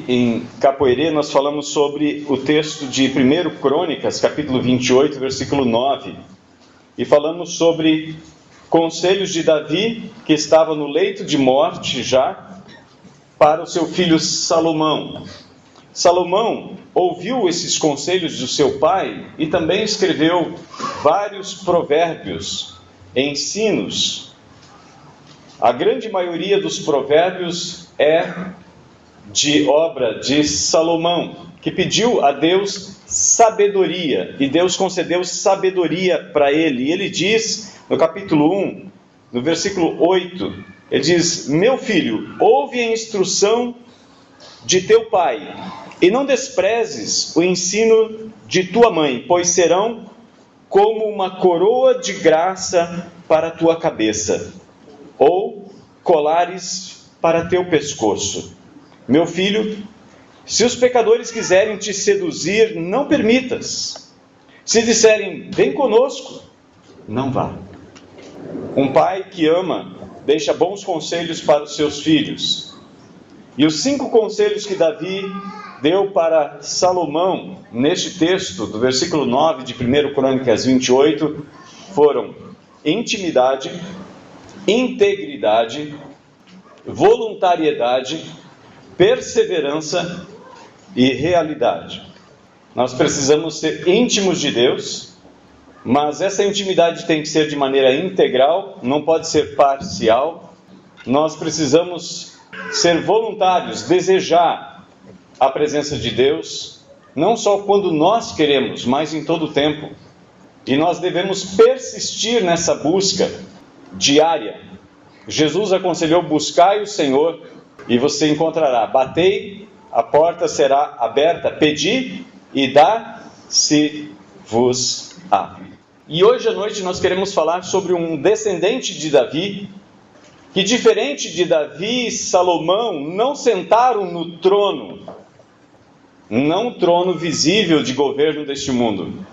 em Capoeirê nós falamos sobre o texto de 1 Crônicas, capítulo 28, versículo 9. E falamos sobre conselhos de Davi, que estava no leito de morte já, para o seu filho Salomão. Salomão ouviu esses conselhos do seu pai e também escreveu vários provérbios, ensinos. A grande maioria dos provérbios é de obra de Salomão, que pediu a Deus sabedoria, e Deus concedeu sabedoria para ele. E ele diz, no capítulo 1, no versículo 8, ele diz: meu filho, ouve a instrução de teu pai, e não desprezes o ensino de tua mãe, pois serão como uma coroa de graça para a tua cabeça, ou colares para teu pescoço. Meu filho, se os pecadores quiserem te seduzir, não permitas. Se disserem, vem conosco, não vá. Um pai que ama, deixa bons conselhos para os seus filhos. E os 5 conselhos que Davi deu para Salomão, neste texto, do versículo 9 de 1 Crônicas 28, foram intimidade, integridade, voluntariedade, perseverança e realidade. Nós precisamos ser íntimos de Deus, mas essa intimidade tem que ser de maneira integral, não pode ser parcial. Nós precisamos ser voluntários, desejar a presença de Deus, não só quando nós queremos, mas em todo o tempo. E nós devemos persistir nessa busca diária. Jesus aconselhou: buscai o Senhor e você encontrará. Batei, a porta será aberta. Pedi e dá-se-vos-á. E hoje à noite nós queremos falar sobre um descendente de Davi, que diferente de Davi e Salomão, não sentaram no trono, não um trono visível de governo deste mundo.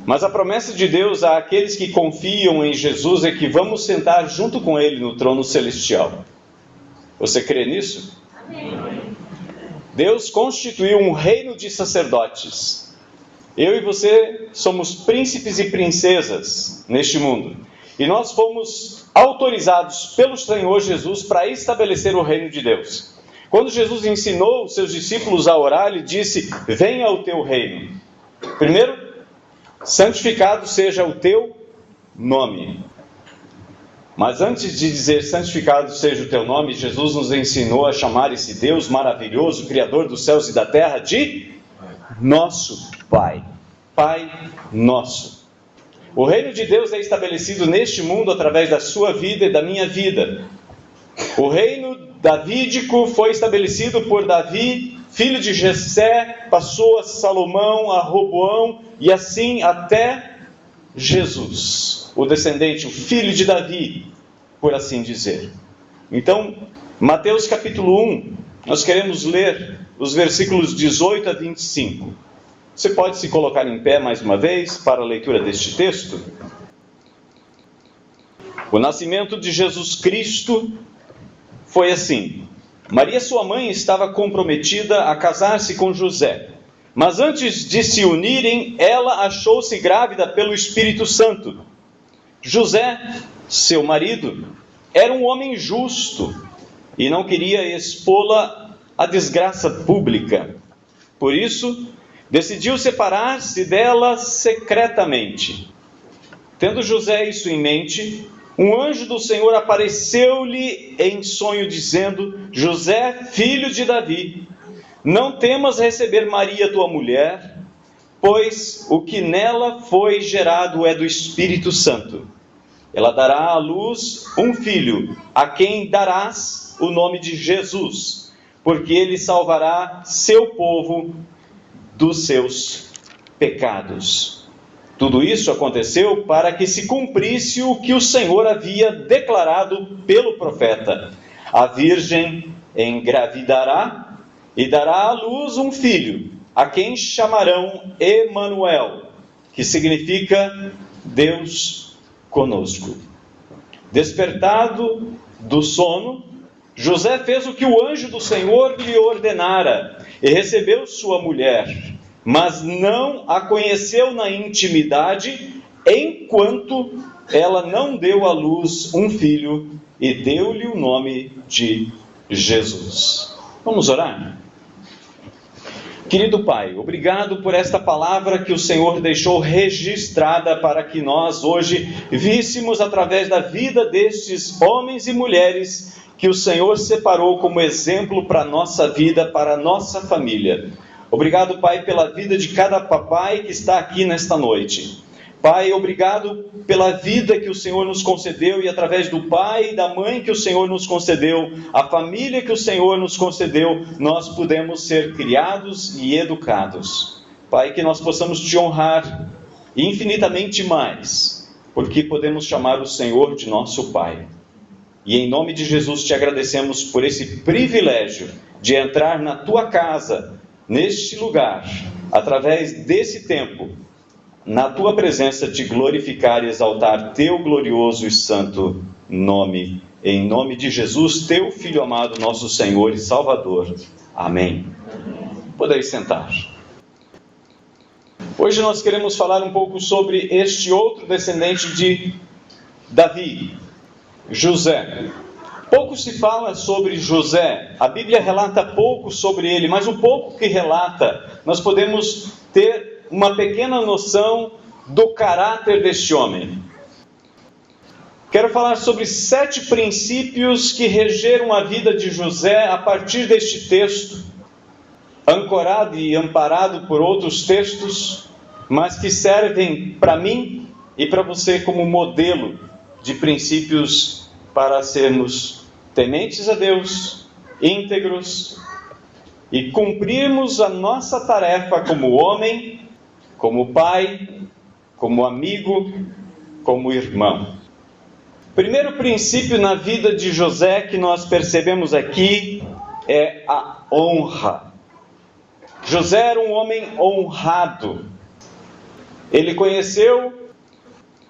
Mas a promessa de Deus àqueles que confiam em Jesus é que vamos sentar junto com Ele no trono celestial. Você crê nisso? Amém. Deus constituiu um reino de sacerdotes. Eu e você somos príncipes e princesas neste mundo. E nós fomos autorizados pelo Senhor Jesus para estabelecer o reino de Deus. Quando Jesus ensinou os seus discípulos a orar, Ele disse: venha o teu reino. Primeiro, santificado seja o teu nome. Mas antes de dizer santificado seja o teu nome, Jesus nos ensinou a chamar esse Deus maravilhoso, Criador dos céus e da terra, de nosso Pai. Pai nosso. O reino de Deus é estabelecido neste mundo através da sua vida e da minha vida. O reino davídico foi estabelecido por Davi, filho de Jessé, passou a Salomão, a Roboão e assim até Jesus, o descendente, o filho de Davi, por assim dizer. Então, Mateus capítulo 1, nós queremos ler os versículos 18 a 25. Você pode se colocar em pé mais uma vez para a leitura deste texto? O nascimento de Jesus Cristo foi assim. Maria, sua mãe, estava comprometida a casar-se com José. Mas antes de se unirem, ela achou-se grávida pelo Espírito Santo. José, seu marido, era um homem justo e não queria expô-la à desgraça pública. Por isso, decidiu separar-se dela secretamente. Tendo José isso em mente, um anjo do Senhor apareceu-lhe em sonho, dizendo: José, filho de Davi, não temas receber Maria, tua mulher, pois o que nela foi gerado é do Espírito Santo. Ela dará à luz um filho, a quem darás o nome de Jesus, porque ele salvará seu povo dos seus pecados. Tudo isso aconteceu para que se cumprisse o que o Senhor havia declarado pelo profeta: a virgem engravidará e dará à luz um filho, a quem chamarão Emanuel, que significa Deus conosco. Despertado do sono, José fez o que o anjo do Senhor lhe ordenara e recebeu sua mulher, mas não a conheceu na intimidade, enquanto ela não deu à luz um filho e deu-lhe o nome de Jesus. Vamos orar? Querido Pai, obrigado por esta palavra que o Senhor deixou registrada para que nós hoje víssemos através da vida destes homens e mulheres que o Senhor separou como exemplo para a nossa vida, para a nossa família. Obrigado, Pai, pela vida de cada papai que está aqui nesta noite. Pai, obrigado pela vida que o Senhor nos concedeu e através do pai e da mãe que o Senhor nos concedeu, a família que o Senhor nos concedeu, nós pudemos ser criados e educados. Pai, que nós possamos te honrar infinitamente mais, porque podemos chamar o Senhor de nosso Pai. E em nome de Jesus te agradecemos por esse privilégio de entrar na tua casa, neste lugar, através desse tempo, na tua presença te glorificar e exaltar teu glorioso e santo nome. Em nome de Jesus, teu Filho amado, nosso Senhor e Salvador. Amém. Podeis sentar. Hoje nós queremos falar um pouco sobre este outro descendente de Davi, José. Pouco se fala sobre José, a Bíblia relata pouco sobre ele, mas o pouco que relata, nós podemos ter uma pequena noção do caráter deste homem. Quero falar sobre 7 princípios que regeram a vida de José a partir deste texto, ancorado e amparado por outros textos, mas que servem para mim e para você como modelo de princípios para sermos tementes a Deus, íntegros e cumprirmos a nossa tarefa como homem, como pai, como amigo, como irmão. Primeiro princípio na vida de José que nós percebemos aqui é a honra. José era um homem honrado. Ele conheceu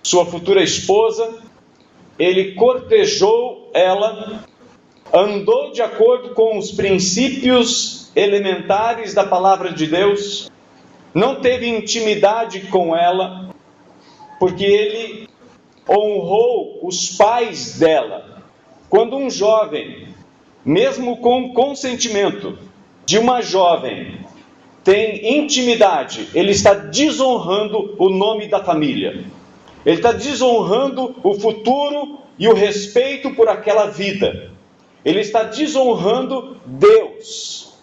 sua futura esposa, ele cortejou ela, andou de acordo com os princípios elementares da palavra de Deus, não teve intimidade com ela, porque ele honrou os pais dela. Quando um jovem, mesmo com consentimento de uma jovem, tem intimidade, ele está desonrando o nome da família. Ele está desonrando o futuro e o respeito por aquela vida. Ele está desonrando Deus.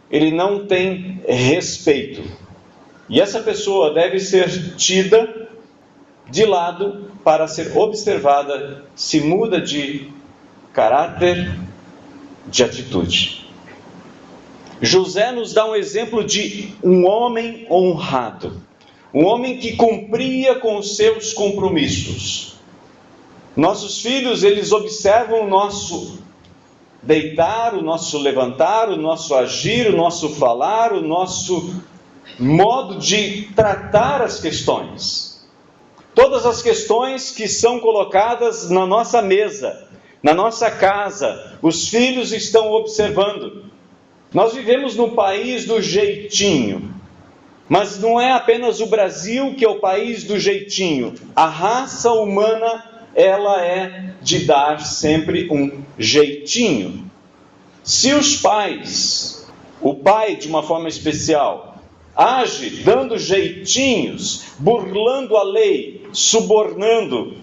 Ele não tem respeito. E essa pessoa deve ser tida de lado para ser observada se muda de caráter, de atitude. José nos dá um exemplo de um homem honrado, um homem que cumpria com os seus compromissos. Nossos filhos, eles observam o nosso deitar, o nosso levantar, o nosso agir, o nosso falar, o nosso modo de tratar as questões. Todas as questões que são colocadas na nossa mesa, na nossa casa, os filhos estão observando. Nós vivemos no país do jeitinho, mas não é apenas o Brasil que é o país do jeitinho. A raça humana, ela é de dar sempre um jeitinho. Se os pais, o pai de uma forma especial, age dando jeitinhos, burlando a lei, subornando,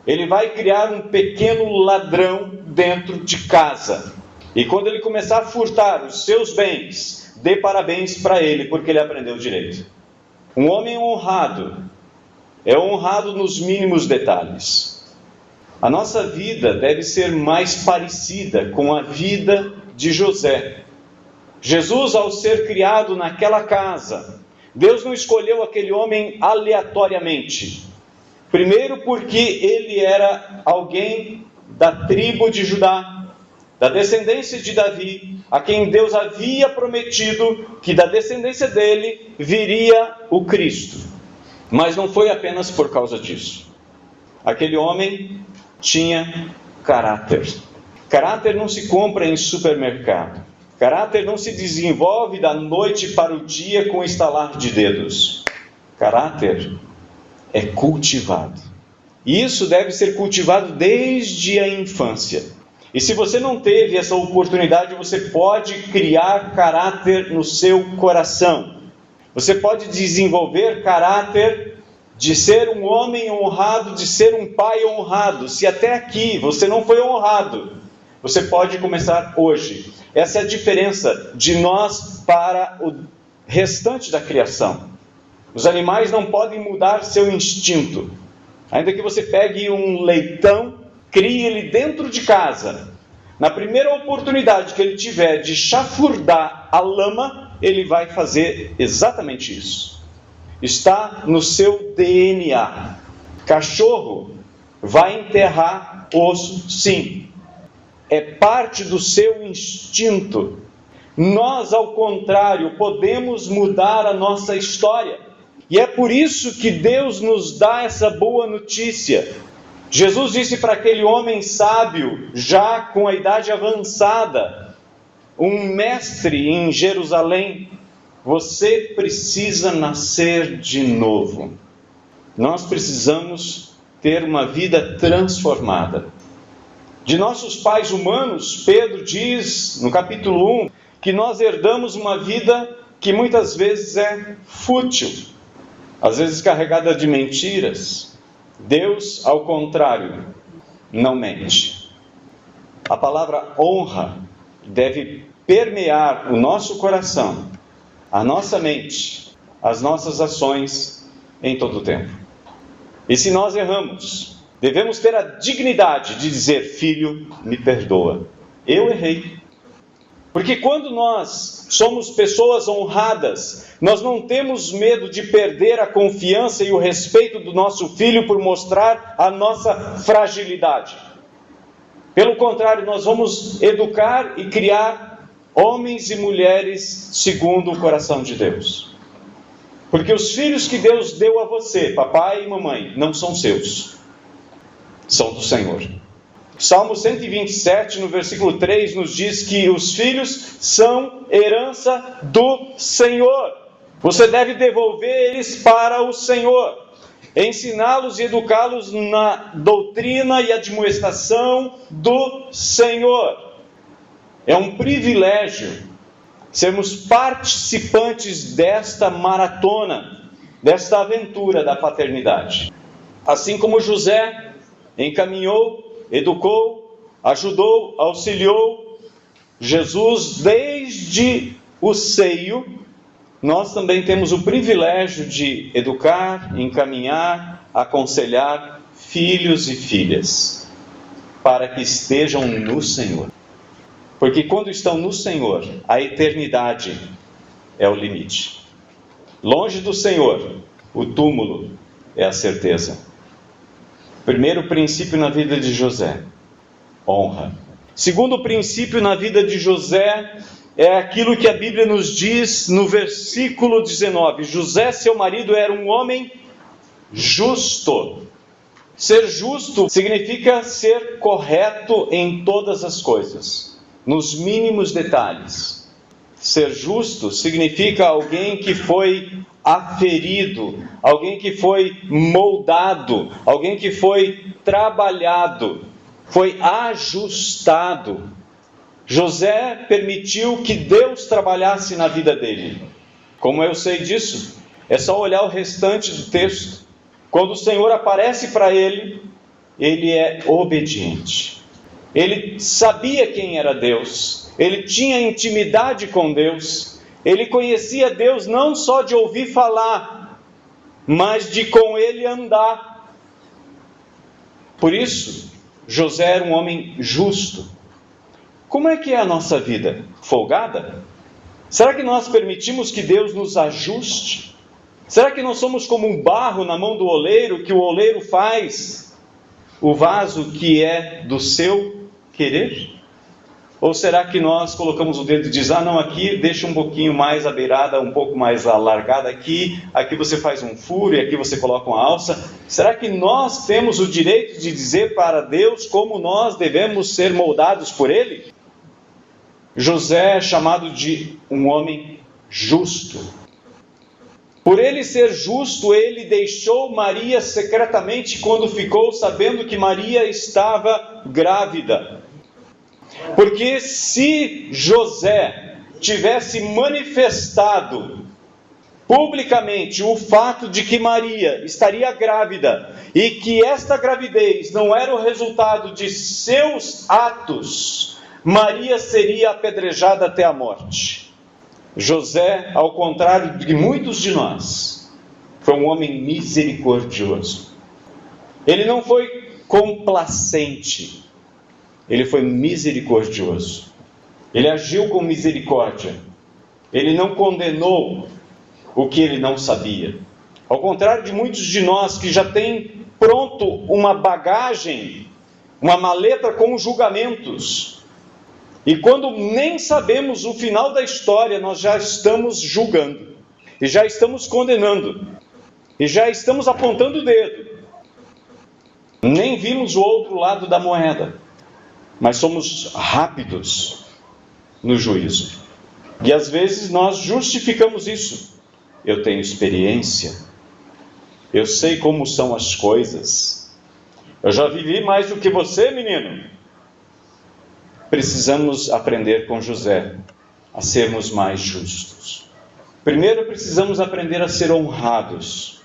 ele vai criar um pequeno ladrão dentro de casa. E quando ele começar a furtar os seus bens, dê parabéns para ele, porque ele aprendeu direito. Um homem honrado é honrado nos mínimos detalhes. A nossa vida deve ser mais parecida com a vida de José. Jesus, ao ser criado naquela casa, Deus não escolheu aquele homem aleatoriamente. Primeiro porque ele era alguém da tribo de Judá, da descendência de Davi, a quem Deus havia prometido que da descendência dele viria o Cristo. Mas não foi apenas por causa disso. Aquele homem tinha caráter. Caráter não se compra em supermercado. Caráter não se desenvolve da noite para o dia com estalar de dedos. Caráter é cultivado. E isso deve ser cultivado desde a infância. E se você não teve essa oportunidade, você pode criar caráter no seu coração. Você pode desenvolver caráter de ser um homem honrado, de ser um pai honrado. Se até aqui você não foi honrado, você pode começar hoje. Essa é a diferença de nós para o restante da criação. Os animais não podem mudar seu instinto. Ainda que você pegue um leitão, crie ele dentro de casa. Na primeira oportunidade que ele tiver de chafurdar a lama, ele vai fazer exatamente isso. Está no seu DNA. Cachorro vai enterrar osso, sim. É parte do seu instinto. Nós, ao contrário, podemos mudar a nossa história. E é por isso que Deus nos dá essa boa notícia. Jesus disse para aquele homem sábio, já com a idade avançada, um mestre em Jerusalém: você precisa nascer de novo. Nós precisamos ter uma vida transformada. De nossos pais humanos, Pedro diz no capítulo 1 que nós herdamos uma vida que muitas vezes é fútil, às vezes carregada de mentiras. Deus, ao contrário, não mente. A palavra honra deve permear o nosso coração, a nossa mente, as nossas ações em todo o tempo. E se nós erramos, devemos ter a dignidade de dizer: filho, me perdoa, eu errei. Porque quando nós somos pessoas honradas, nós não temos medo de perder a confiança e o respeito do nosso filho por mostrar a nossa fragilidade. Pelo contrário, nós vamos educar e criar homens e mulheres segundo o coração de Deus. Porque os filhos que Deus deu a você, papai e mamãe, não são seus, são do Senhor. Salmo 127, no versículo 3, nos diz que os filhos são herança do Senhor. Você deve devolver eles para o Senhor, ensiná-los e educá-los na doutrina e admoestação do Senhor. É um privilégio sermos participantes desta maratona, desta aventura da paternidade. Assim como José encaminhou, educou, ajudou, auxiliou Jesus desde o seio, nós também temos o privilégio de educar, encaminhar, aconselhar filhos e filhas para que estejam no Senhor. Porque quando estão no Senhor, a eternidade é o limite. Longe do Senhor, o túmulo é a certeza. Primeiro princípio na vida de José: honra. Segundo princípio na vida de José é aquilo que a Bíblia nos diz no versículo 19. José, seu marido, era um homem justo. Ser justo significa ser correto em todas as coisas, nos mínimos detalhes. Ser justo significa alguém que foi aferido, alguém que foi moldado, alguém que foi trabalhado, foi ajustado. José permitiu que Deus trabalhasse na vida dele. Como eu sei disso? É só olhar o restante do texto. Quando o Senhor aparece para ele, ele é obediente. Ele sabia quem era Deus, ele tinha intimidade com Deus. Ele conhecia Deus não só de ouvir falar, mas de com ele andar. Por isso, José era um homem justo. Como é que é a nossa vida? Folgada? Será que nós permitimos que Deus nos ajuste? Será que nós somos como um barro na mão do oleiro, que o oleiro faz o vaso que é do seu querer? Ou será que nós colocamos o dedo e diz, não, aqui deixa um pouquinho mais a beirada, um pouco mais alargada aqui você faz um furo e aqui você coloca uma alça? Será que nós temos o direito de dizer para Deus como nós devemos ser moldados por Ele? José é chamado de um homem justo. Por ele ser justo, ele deixou Maria secretamente quando ficou sabendo que Maria estava grávida. Porque se José tivesse manifestado publicamente o fato de que Maria estaria grávida e que esta gravidez não era o resultado de seus atos, Maria seria apedrejada até a morte. José, ao contrário de muitos de nós, foi um homem misericordioso. Ele não foi complacente, ele foi misericordioso. Ele agiu com misericórdia. Ele não condenou o que ele não sabia. Ao contrário de muitos de nós que já têm pronto uma bagagem, uma maleta com julgamentos. E quando nem sabemos o final da história, nós já estamos julgando. E já estamos condenando. E já estamos apontando o dedo. Nem vimos o outro lado da moeda. Mas somos rápidos no juízo. E às vezes nós justificamos isso. Eu tenho experiência. Eu sei como são as coisas. Eu já vivi mais do que você, menino. Precisamos aprender com José a sermos mais justos. Primeiro precisamos aprender a ser honrados.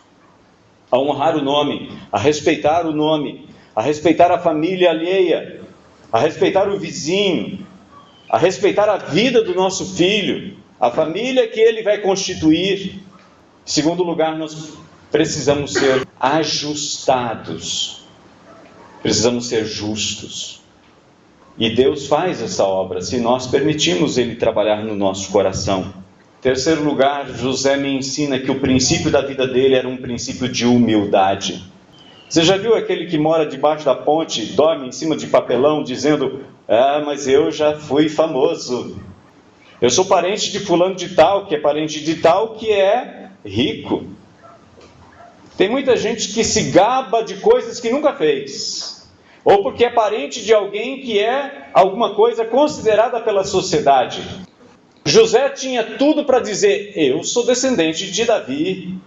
A honrar o nome, a respeitar o nome, a respeitar a família alheia, a respeitar o vizinho, a respeitar a vida do nosso filho, a família que ele vai constituir. Em segundo lugar, nós precisamos ser ajustados. Precisamos ser justos. E Deus faz essa obra, se nós permitirmos Ele trabalhar no nosso coração. Em terceiro lugar, José me ensina que o princípio da vida dele era um princípio de humildade. Você já viu aquele que mora debaixo da ponte, dorme em cima de papelão, dizendo, mas eu já fui famoso. Eu sou parente de fulano de tal, que é parente de tal, que é rico. Tem muita gente que se gaba de coisas que nunca fez. Ou porque é parente de alguém que é alguma coisa considerada pela sociedade. José tinha tudo para dizer, eu sou descendente de Davi.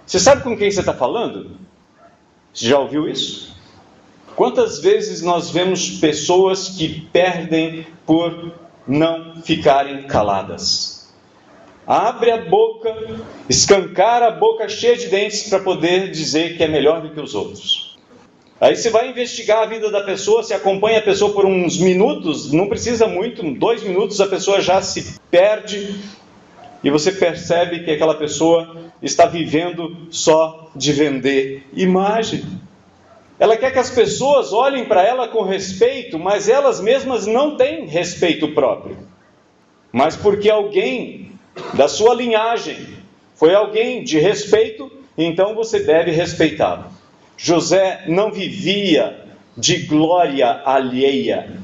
Você sabe com quem você está falando? Você já ouviu isso? Quantas vezes nós vemos pessoas que perdem por não ficarem caladas? Abre a boca, escancara a boca cheia de dentes para poder dizer que é melhor do que os outros. Aí você vai investigar a vida da pessoa, você acompanha a pessoa por uns minutos, não precisa muito, 2 minutos a pessoa já se perde e você percebe que aquela pessoa está vivendo só de vender imagem. Ela quer que as pessoas olhem para ela com respeito, mas elas mesmas não têm respeito próprio. Mas porque alguém da sua linhagem foi alguém de respeito, então você deve respeitá-lo. José não vivia de glória alheia.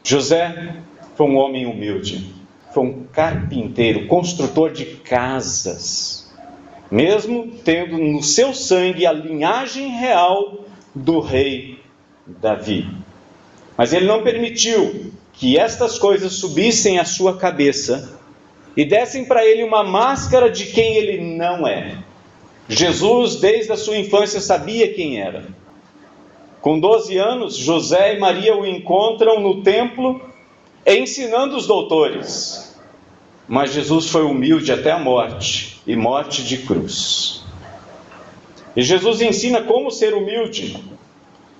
José foi um homem humilde, foi um carpinteiro, construtor de casas, mesmo tendo no seu sangue a linhagem real do rei Davi. Mas ele não permitiu que estas coisas subissem à sua cabeça e dessem para ele uma máscara de quem ele não é. Jesus, desde a sua infância, sabia quem era. Com 12 anos, José e Maria o encontram no templo, ensinando os doutores. Mas Jesus foi humilde até a morte, e morte de cruz. E Jesus ensina como ser humilde.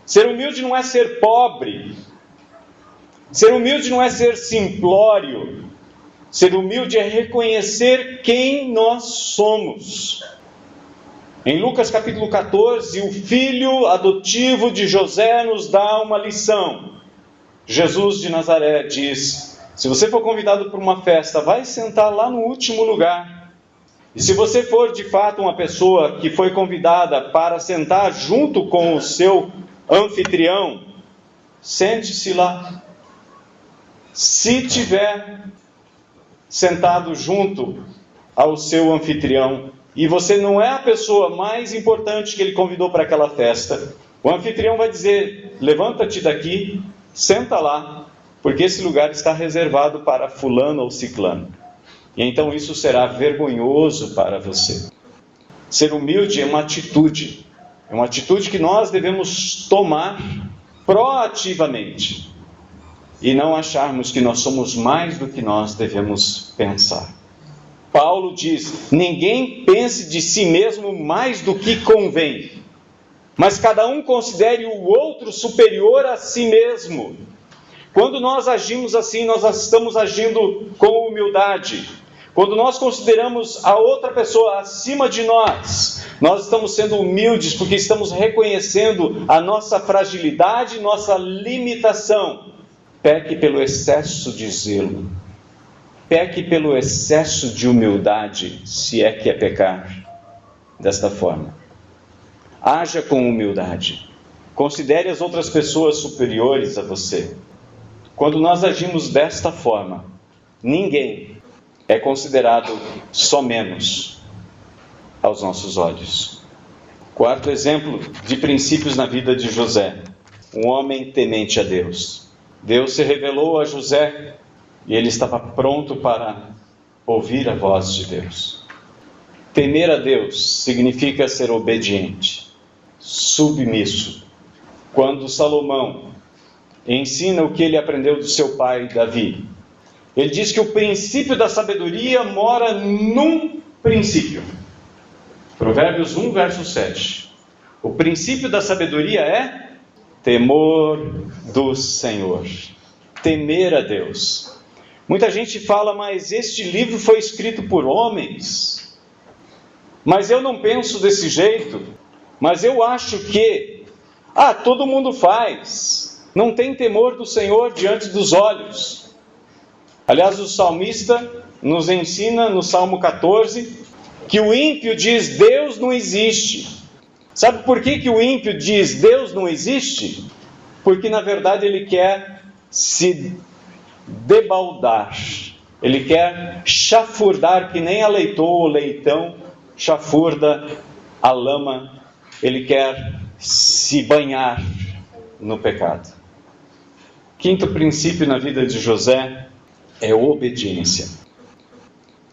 Ser humilde não é ser pobre. Ser humilde não é ser simplório. Ser humilde é reconhecer quem nós somos. Em Lucas capítulo 14, o filho adotivo de José nos dá uma lição. Jesus de Nazaré diz, se você for convidado para uma festa, vai sentar lá no último lugar. E se você for de fato uma pessoa que foi convidada para sentar junto com o seu anfitrião, sente-se lá. se tiver sentado junto ao seu anfitrião e você não é a pessoa mais importante que ele convidou para aquela festa, o anfitrião vai dizer: levanta-te daqui, senta lá, porque esse lugar está reservado para fulano ou ciclano. E então isso será vergonhoso para você. Ser humilde é uma atitude que nós devemos tomar proativamente e não acharmos que nós somos mais do que nós devemos pensar. Paulo diz: ninguém pense de si mesmo mais do que convém, mas cada um considere o outro superior a si mesmo. Quando nós agimos assim, nós estamos agindo com humildade. Quando nós consideramos a outra pessoa acima de nós, nós estamos sendo humildes porque estamos reconhecendo a nossa fragilidade, nossa limitação. Peque pelo excesso de zelo. Peque pelo excesso de humildade, se é que é pecar desta forma. Haja com humildade. Considere as outras pessoas superiores a você. Quando nós agimos desta forma, ninguém é considerado só menos aos nossos olhos. Quarto exemplo de princípios na vida de José: um homem temente a Deus. Deus se revelou a José e ele estava pronto para ouvir a voz de Deus. Temer a Deus significa ser obediente, submisso. Quando Salomão ensina o que ele aprendeu do seu pai Davi, ele diz que o princípio da sabedoria mora num princípio. Provérbios 1, verso 7. O princípio da sabedoria é temor do Senhor. Temer a Deus. Muita gente fala: mas este livro foi escrito por homens. Mas eu não penso desse jeito. Mas eu acho que todo mundo faz. Não tem temor do Senhor diante dos olhos. Aliás, o salmista nos ensina no Salmo 14 que o ímpio diz: Deus não existe. Sabe por que o ímpio diz Deus não existe? Porque na verdade ele quer se debaldar. Ele quer chafurdar que nem a leitoa ou leitão chafurda a lama. Ele quer se banhar no pecado. Quinto princípio na vida de José é obediência.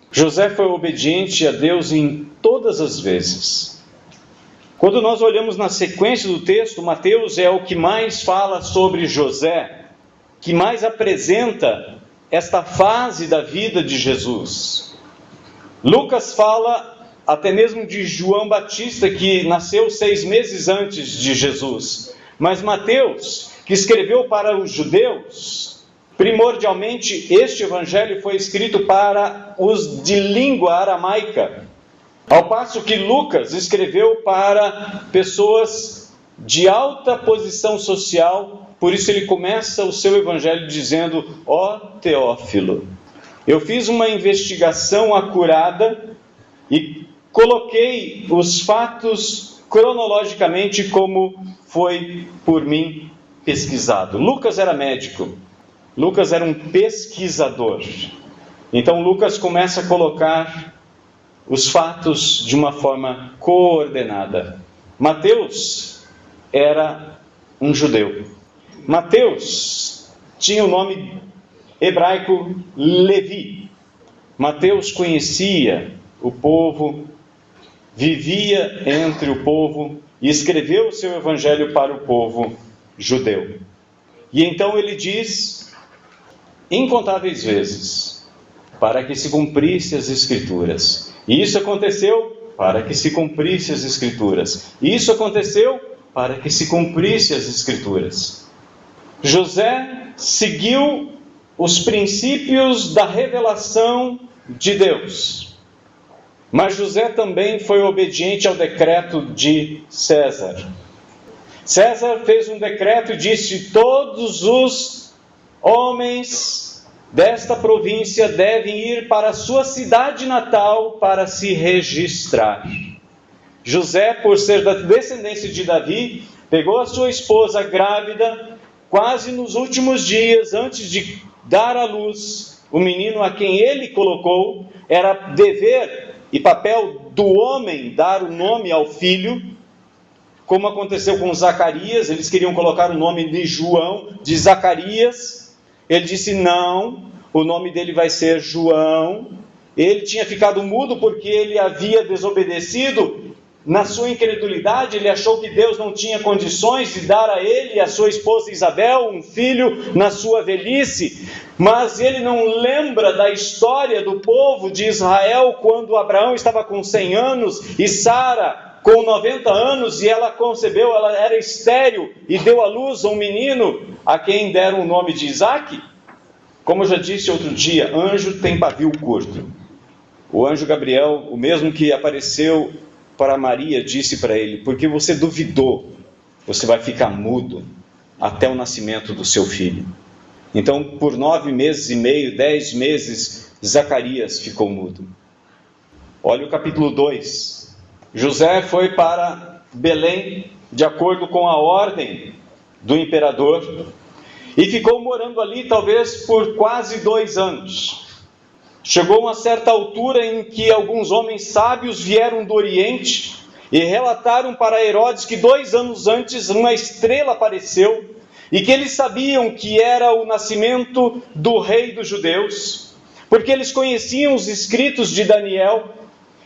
José foi obediente a Deus em todas as vezes. Quando nós olhamos na sequência do texto, Mateus é o que mais fala sobre José, que mais apresenta esta fase da vida de Jesus. Lucas fala até mesmo de João Batista, que nasceu 6 meses antes de Jesus. Mas Mateus, que escreveu para os judeus, primordialmente este evangelho foi escrito para os de língua aramaica, ao passo que Lucas escreveu para pessoas de alta posição social. Por isso ele começa o seu evangelho dizendo: ó Teófilo, eu fiz uma investigação acurada e coloquei os fatos cronologicamente como foi por mim pesquisado. Lucas era médico. Lucas era um pesquisador. Então Lucas começa a colocar os fatos de uma forma coordenada. Mateus era um judeu. Mateus tinha o nome hebraico Levi. Mateus conhecia o povo, vivia entre o povo e escreveu o seu evangelho para o povo judeu. E então ele diz incontáveis vezes: para que se cumprisse as Escrituras. E isso aconteceu para que se cumprisse as Escrituras. E isso aconteceu para que se cumprisse as Escrituras. José seguiu os princípios da revelação de Deus. Mas José também foi obediente ao decreto de César. César fez um decreto e disse: todos os homens desta província devem ir para a sua cidade natal para se registrar. José, por ser da descendência de Davi, pegou a sua esposa grávida, quase nos últimos dias, antes de dar à luz o menino a quem ele colocou, era dever e papel do homem dar o nome ao filho, como aconteceu com Zacarias. Eles queriam colocar o nome de João, de Zacarias. Ele disse não, o nome dele vai ser João. Ele tinha ficado mudo porque ele havia desobedecido. Na sua incredulidade, ele achou que Deus não tinha condições de dar a ele e a sua esposa Isabel um filho na sua velhice. Mas ele não lembra da história do povo de Israel, quando Abraão estava com 100 anos e Sara com 90 anos, e ela concebeu, ela era estéril e deu à luz a um menino a quem deram o nome de Isaque. Como eu já disse outro dia, anjo tem pavio curto. O anjo Gabriel, o mesmo que apareceu para Maria, disse para ele: porque você duvidou, você vai ficar mudo até o nascimento do seu filho. Então, por 9 meses e meio, 10 meses, Zacarias ficou mudo. Olha o capítulo 2. José foi para Belém, de acordo com a ordem do imperador, e ficou morando ali talvez por quase 2 anos. Chegou uma certa altura em que alguns homens sábios vieram do Oriente e relataram para Herodes que 2 anos antes uma estrela apareceu e que eles sabiam que era o nascimento do rei dos judeus, porque eles conheciam os escritos de Daniel.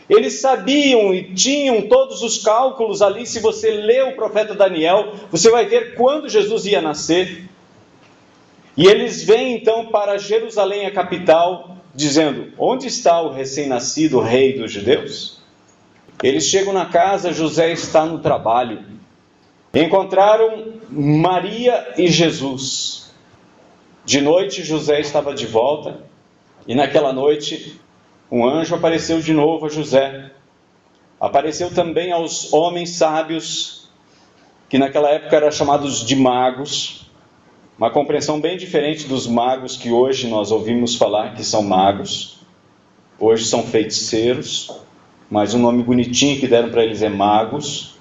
Eles sabiam e tinham todos os cálculos ali. Se você lê o profeta Daniel, você vai ver quando Jesus ia nascer. E eles vêm então para Jerusalém, a capital, dizendo: onde está o recém-nascido rei dos judeus? Eles chegam na casa, José está no trabalho. Encontraram Maria e Jesus. De noite, José estava de volta, e naquela noite um anjo apareceu de novo a José. Apareceu também aos homens sábios, que naquela época eram chamados de magos. Uma compreensão bem diferente dos magos que hoje nós ouvimos falar que são magos. Hoje são feiticeiros, mas o nome bonitinho que deram para eles é magos.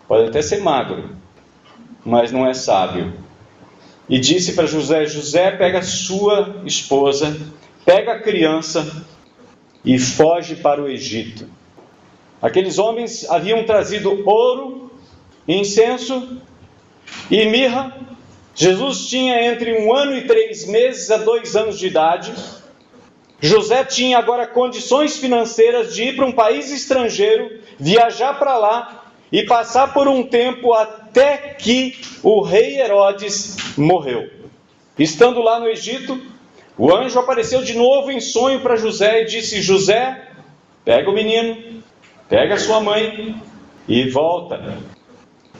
Pode até ser magro, mas não é sábio. E disse para José: José, pega a sua esposa, pega a criança e foge para o Egito. Aqueles homens haviam trazido ouro, incenso e mirra. Jesus tinha entre 1 ano e 3 meses a 2 anos de idade. José tinha agora condições financeiras de ir para um país estrangeiro, viajar para lá e passar por um tempo até que o rei Herodes morreu. Estando lá no Egito, o anjo apareceu de novo em sonho para José e disse: José, pega o menino, pega a sua mãe e volta.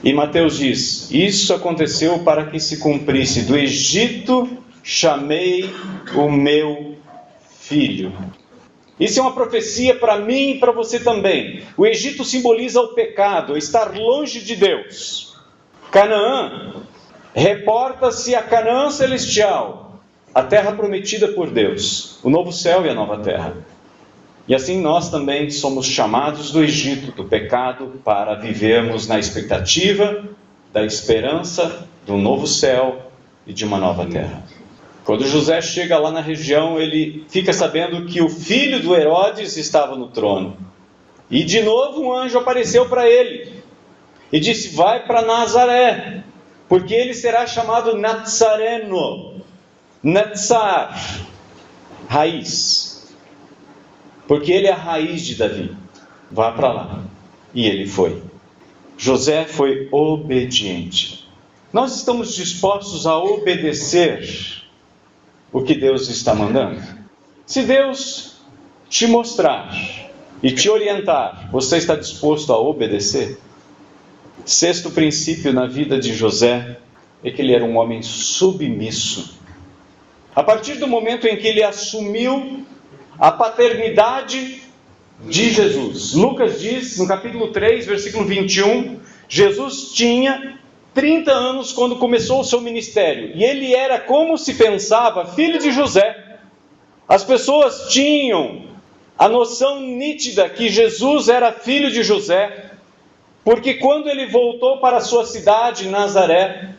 E Mateus diz: isso aconteceu para que se cumprisse: do Egito chamei o meu filho. Isso é uma profecia para mim e para você também. O Egito simboliza o pecado, estar longe de Deus. Canaã reporta-se a Canaã celestial, a terra prometida por Deus, o novo céu e a nova terra. E assim nós também somos chamados do Egito, do pecado, para vivermos na expectativa da esperança do novo céu e de uma nova terra. Quando José chega lá na região, ele fica sabendo que o filho do Herodes estava no trono. E de novo um anjo apareceu para ele e disse: vai para Nazaré, porque ele será chamado Nazareno. Natsar, raiz. Porque ele é a raiz de Davi. Vá para lá. E ele foi. José foi obediente. Nós estamos dispostos a obedecer o que Deus está mandando? Se Deus te mostrar e te orientar, você está disposto a obedecer? 6º princípio na vida de José é que ele era um homem submisso. A partir do momento em que ele assumiu a paternidade de Jesus. Lucas diz, no capítulo 3, versículo 21, Jesus tinha 30 anos quando começou o seu ministério. E ele era, como se pensava, filho de José. As pessoas tinham a noção nítida que Jesus era filho de José, porque quando ele voltou para a sua cidade, Nazaré,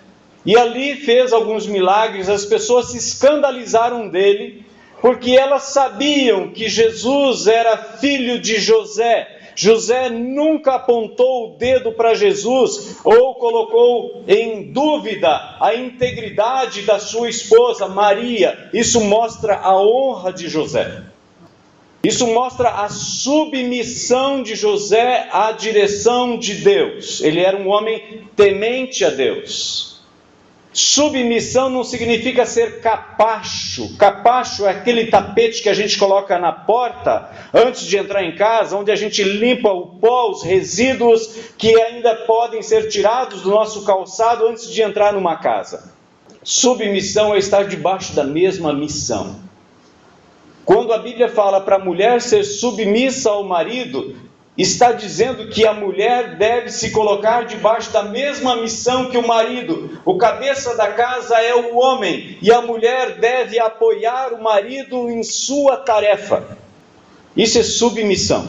e ali fez alguns milagres. As pessoas se escandalizaram dele, porque elas sabiam que Jesus era filho de José. José nunca apontou o dedo para Jesus ou colocou em dúvida a integridade da sua esposa Maria. Isso mostra a honra de José. Isso mostra a submissão de José à direção de Deus. Ele era um homem temente a Deus. Submissão não significa ser capacho. Capacho é aquele tapete que a gente coloca na porta antes de entrar em casa, onde a gente limpa o pó, os resíduos que ainda podem ser tirados do nosso calçado antes de entrar numa casa. Submissão é estar debaixo da mesma missão. Quando a Bíblia fala para a mulher ser submissa ao marido, está dizendo que a mulher deve se colocar debaixo da mesma missão que o marido. O cabeça da casa é o homem, e a mulher deve apoiar o marido em sua tarefa. Isso é submissão.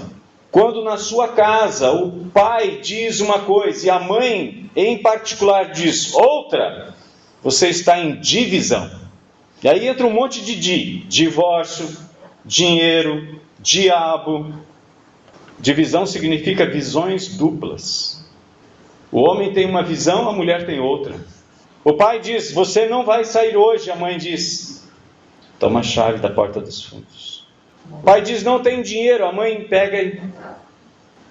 Quando na sua casa o pai diz uma coisa e a mãe em particular diz outra, você está em divisão. E aí entra um monte de divórcio, dinheiro, diabo. Divisão significa visões duplas. O homem tem uma visão, a mulher tem outra. O pai diz, você não vai sair hoje. A mãe diz, toma a chave da porta dos fundos. O pai diz, não tem dinheiro. A mãe pega e...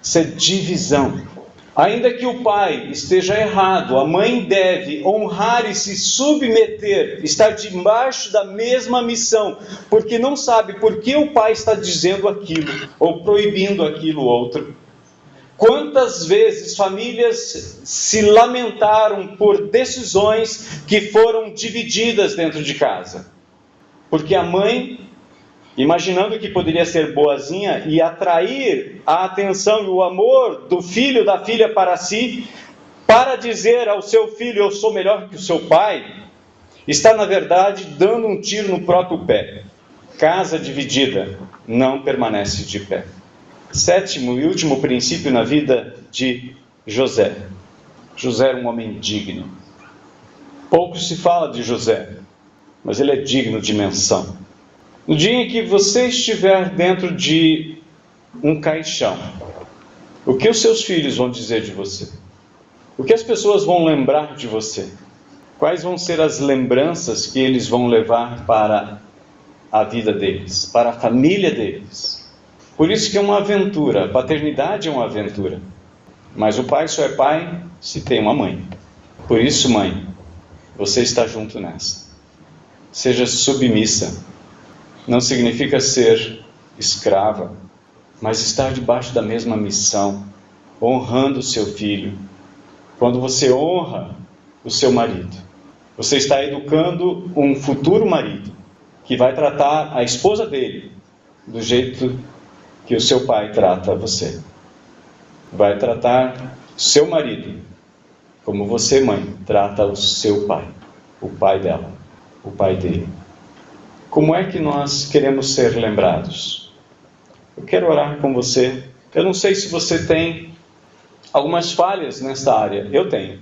Isso é divisão. Ainda que o pai esteja errado, a mãe deve honrar e se submeter, estar debaixo da mesma missão, porque não sabe por que o pai está dizendo aquilo, ou proibindo aquilo outro. Quantas vezes famílias se lamentaram por decisões que foram divididas dentro de casa? Porque a mãe, imaginando que poderia ser boazinha e atrair a atenção e o amor do filho, da filha para si, para dizer ao seu filho, eu sou melhor que o seu pai, está na verdade dando um tiro no próprio pé. Casa dividida não permanece de pé. Sétimo e último princípio na vida de José. José era um homem digno. Pouco se fala de José, mas ele é digno de menção. No dia em que você estiver dentro de um caixão, o que os seus filhos vão dizer de você? O que as pessoas vão lembrar de você? Quais vão ser as lembranças que eles vão levar para a vida deles, para a família deles? Por isso que é uma aventura, a paternidade é uma aventura. Mas o pai só é pai se tem uma mãe. Por isso, mãe, você está junto nessa. Seja submissa. Não significa ser escrava, mas estar debaixo da mesma missão, honrando o seu filho. Quando você honra o seu marido, você está educando um futuro marido, que vai tratar a esposa dele do jeito que o seu pai trata você. Vai tratar o seu marido como você, mãe, trata o seu pai, o pai dela, o pai dele. Como é que nós queremos ser lembrados? Eu quero orar com você. Eu não sei se você tem algumas falhas nesta área. Eu tenho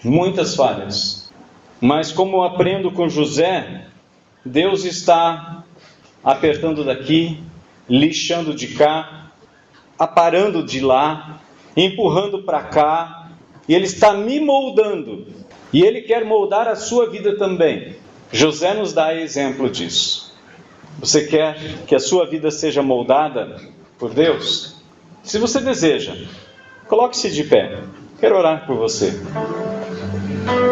muitas falhas. Mas como eu aprendo com José, Deus está apertando daqui, lixando de cá, aparando de lá, empurrando para cá, e Ele está me moldando. E Ele quer moldar a sua vida também. José nos dá exemplo disso. Você quer que a sua vida seja moldada por Deus? Se você deseja, coloque-se de pé. Quero orar por você.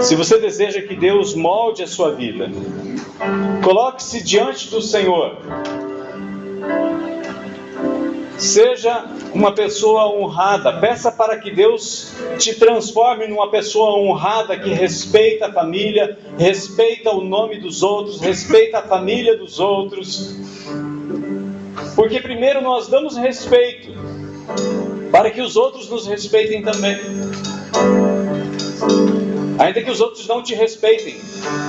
Se você deseja que Deus molde a sua vida, coloque-se diante do Senhor. Seja uma pessoa honrada. Peça para que Deus te transforme numa pessoa honrada que respeita a família, respeita o nome dos outros, respeita a família dos outros. Porque primeiro nós damos respeito para que os outros nos respeitem também. Ainda que os outros não te respeitem,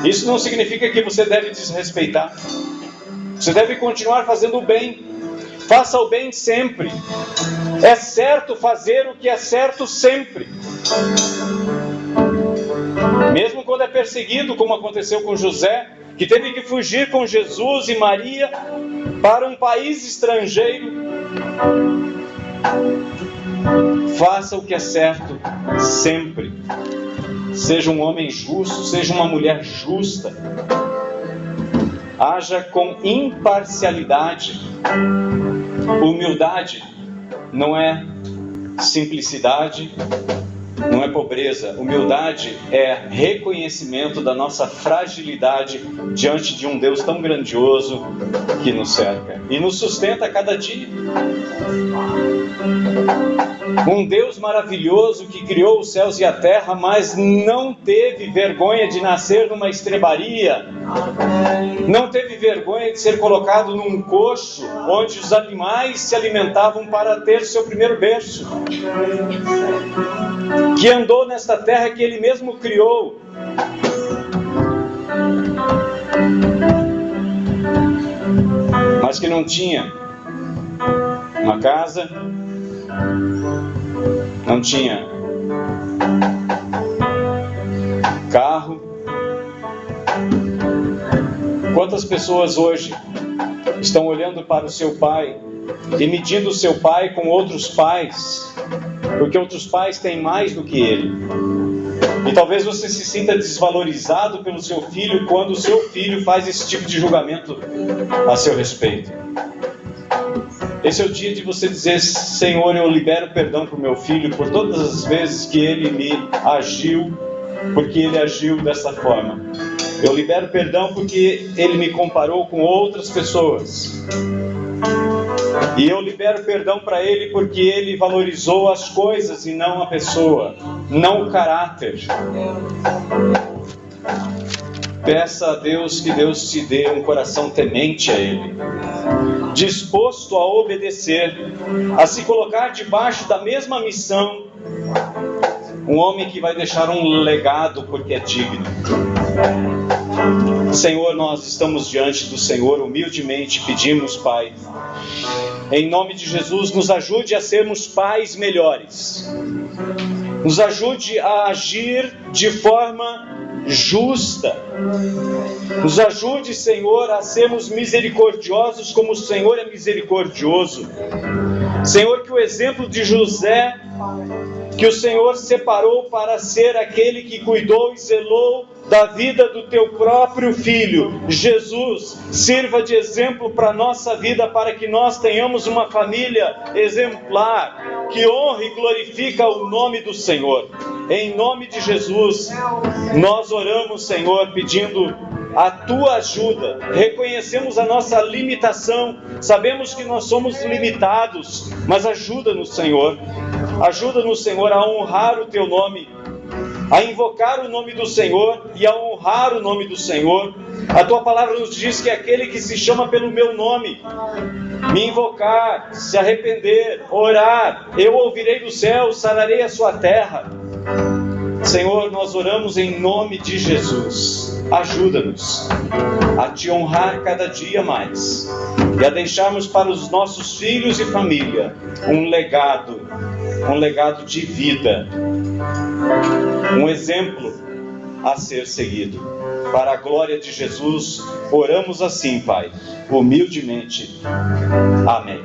isso não significa que você deve desrespeitar. Você deve continuar fazendo o bem. Faça o bem sempre. É certo fazer o que é certo sempre. Mesmo quando quando é perseguido, como aconteceu com José, que teve que fugir com Jesus e Maria para um país estrangeiro. Faça o que é certo sempre. Seja um homem justo, seja uma mulher justa. Haja com imparcialidade. Humildade não é simplicidade, não é pobreza. Humildade é reconhecimento da nossa fragilidade diante de um Deus tão grandioso que nos cerca e nos sustenta a cada dia. Um Deus maravilhoso que criou os céus e a terra, mas não teve vergonha de nascer numa estrebaria, não teve vergonha de ser colocado num coxo onde os animais se alimentavam para ter seu primeiro berço, que andou nesta terra que Ele mesmo criou, mas que não tinha uma casa, não tinha carro. Quantas pessoas hoje estão olhando para o seu pai e medindo o seu pai com outros pais, porque outros pais têm mais do que ele? E talvez você se sinta desvalorizado pelo seu filho quando o seu filho faz esse tipo de julgamento a seu respeito. Esse é o dia de você dizer: Senhor, eu libero perdão para o meu filho por todas as vezes que ele me agiu, porque ele agiu dessa forma. Eu libero perdão porque ele me comparou com outras pessoas. E eu libero perdão para ele porque ele valorizou as coisas e não a pessoa, não o caráter. Peça a Deus que Deus te dê um coração temente a Ele, disposto a obedecer, a se colocar debaixo da mesma missão. Um homem que vai deixar um legado porque é digno. Senhor, nós estamos diante do Senhor, humildemente pedimos, Pai, em nome de Jesus, nos ajude a sermos pais melhores. Nos ajude a agir de forma justa. Nos ajude, Senhor, a sermos misericordiosos como o Senhor é misericordioso. Senhor, que o exemplo de José, que o Senhor separou para ser aquele que cuidou e zelou da vida do teu próprio Filho, Jesus, sirva de exemplo para a nossa vida, para que nós tenhamos uma família exemplar, que honra e glorifica o nome do Senhor. Em nome de Jesus, nós oramos, Senhor, pedindo a tua ajuda. Reconhecemos a nossa limitação, sabemos que nós somos limitados, mas ajuda-nos, Senhor. Ajuda-nos, Senhor, a honrar o teu nome, a invocar o nome do Senhor e a honrar o nome do Senhor. A tua palavra nos diz que aquele que se chama pelo meu nome, me invocar, se arrepender, orar, eu ouvirei do céu, sararei a sua terra. Senhor, nós oramos em nome de Jesus. Ajuda-nos a te honrar cada dia mais e a deixarmos para os nossos filhos e família um legado de vida, um exemplo a ser seguido. Para a glória de Jesus, oramos assim, Pai, humildemente. Amém.